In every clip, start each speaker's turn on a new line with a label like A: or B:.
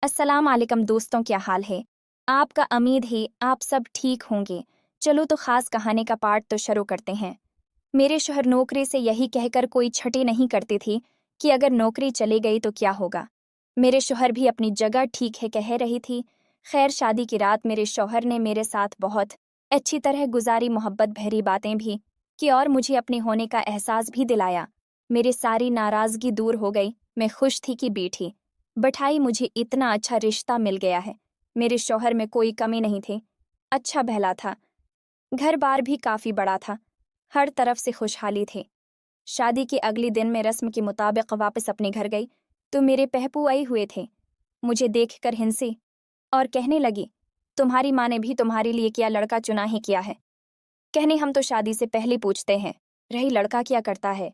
A: अस्सलाम वालेकुम दोस्तों, क्या हाल है आपका। उम्मीद है आप सब ठीक होंगे। चलो तो ख़ास कहानी का पार्ट तो शुरू करते हैं। मेरे शोहर नौकरी से यही कहकर कोई छठी नहीं करती थी कि अगर नौकरी चली गई तो क्या होगा। मेरे शोहर भी अपनी जगह ठीक है कह रही थी। खैर, शादी की रात मेरे शोहर ने मेरे साथ बहुत अच्छी तरह गुजारी, मोहब्बत भरी बातें भी की और मुझे अपने होने का एहसास भी दिलाया। मेरी सारी नाराज़गी दूर हो गई। मैं खुश थी कि बैठी बैठाई मुझे इतना अच्छा रिश्ता मिल गया है। मेरे शौहर में कोई कमी नहीं थी, अच्छा भला था, घर बार भी काफ़ी बड़ा था, हर तरफ से खुशहाली थी। शादी के अगले दिन मैं रस्म के मुताबिक वापस अपने घर गई तो मेरे पहपू आए हुए थे। मुझे देखकर हंसी और कहने लगी, तुम्हारी माँ ने भी तुम्हारे लिए क्या लड़का चुना ही किया है। कहने हम तो शादी से पहले पूछते हैं, रही लड़का क्या करता है,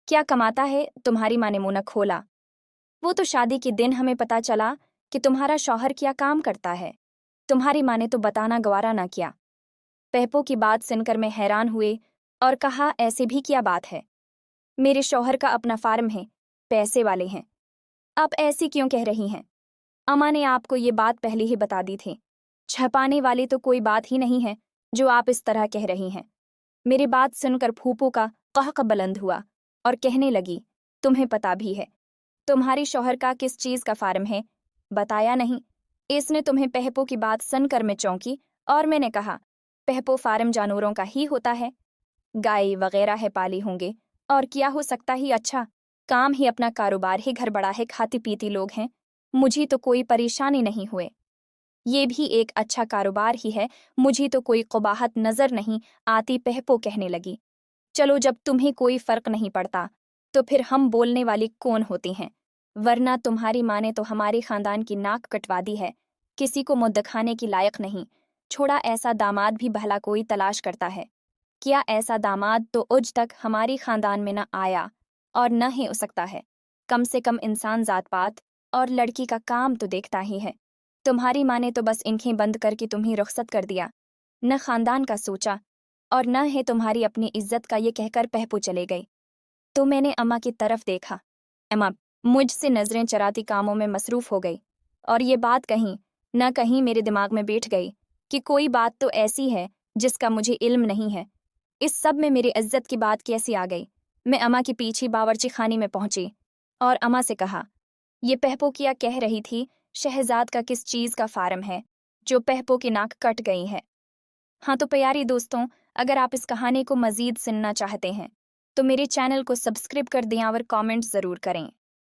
A: क्या कमाता है। तुम्हारी माँ ने मुंह न खोला। वो तो शादी के दिन हमें पता चला कि तुम्हारा शौहर क्या काम करता है। तुम्हारी माँ ने तो बताना गवारा ना किया। पहपो की बात सुनकर मैं हैरान हुए और कहा, ऐसे भी क्या बात है। मेरे शौहर का अपना फार्म है, पैसे वाले हैं, आप ऐसी क्यों कह रही हैं। अम्मा ने आपको ये बात पहले ही बता दी थी। छपाने वाली तो कोई बात ही नहीं है जो आप इस तरह कह रही हैं। मेरी बात सुनकर फूफू का कहक बुलंद हुआ और कहने लगी, तुम्हें पता भी है तुम्हारी शौहर का किस चीज़ का फार्म है, बताया नहीं। इसने तुम्हें पहपो की बात सुनकर मैं चौंकी और मैंने कहा, पहपो फार्म जानवरों का ही होता है, गाय वगैरह है पाली होंगे, और क्या हो सकता ही। अच्छा काम ही अपना कारोबार ही घर बड़ा है, खाती पीती लोग हैं, मुझे तो कोई परेशानी नहीं हुए। ये भी एक अच्छा कारोबार ही है, मुझे तो कोई क़ुबाहत नज़र नहीं आती। पहपो कहने लगी, चलो जब तुम्हें कोई फ़र्क नहीं पड़ता तो फिर हम बोलने वाली कौन होती हैं। वरना तुम्हारी माँ ने तो हमारे ख़ानदान की नाक कटवा दी है, किसी को मुँह दिखाने की लायक नहीं छोड़ा। ऐसा दामाद भी भला कोई तलाश करता है क्या। ऐसा दामाद तो उज तक हमारी ख़ानदान में न आया और न ही हो सकता है। कम से कम इंसान ज़ात पात और लड़की का काम तो देखता ही है। तुम्हारी माँ ने तो बस आँखें बंद करके तुम्हें रुखसत कर दिया, न ख़ानदान का सोचा और न है तुम्हारी अपनी इज्जत का। ये कहकर पहपो चले गई तो मैंने अम्मा की तरफ देखा। अम्मा मुझसे नज़रें चराती कामों में मसरूफ़ हो गई और ये बात कहीं न कहीं मेरे दिमाग में बैठ गई कि कोई बात तो ऐसी है जिसका मुझे इल्म नहीं है। इस सब में मेरी इज्जत की बात कैसी आ गई। मैं अम्मा के पीछे बावर्ची खाने में पहुंची और अम्मा से कहा, ये पहपो क्या कह रही थी, शहजाद का किस चीज़ का फार्म है जो पहपो की नाक कट गई है। हाँ तो प्यारी दोस्तों, अगर आप इस कहानी को मज़ीद सुनना चाहते हैं तो मेरे चैनल को सब्सक्राइब कर दें और कमेंट्स ज़रूर करें।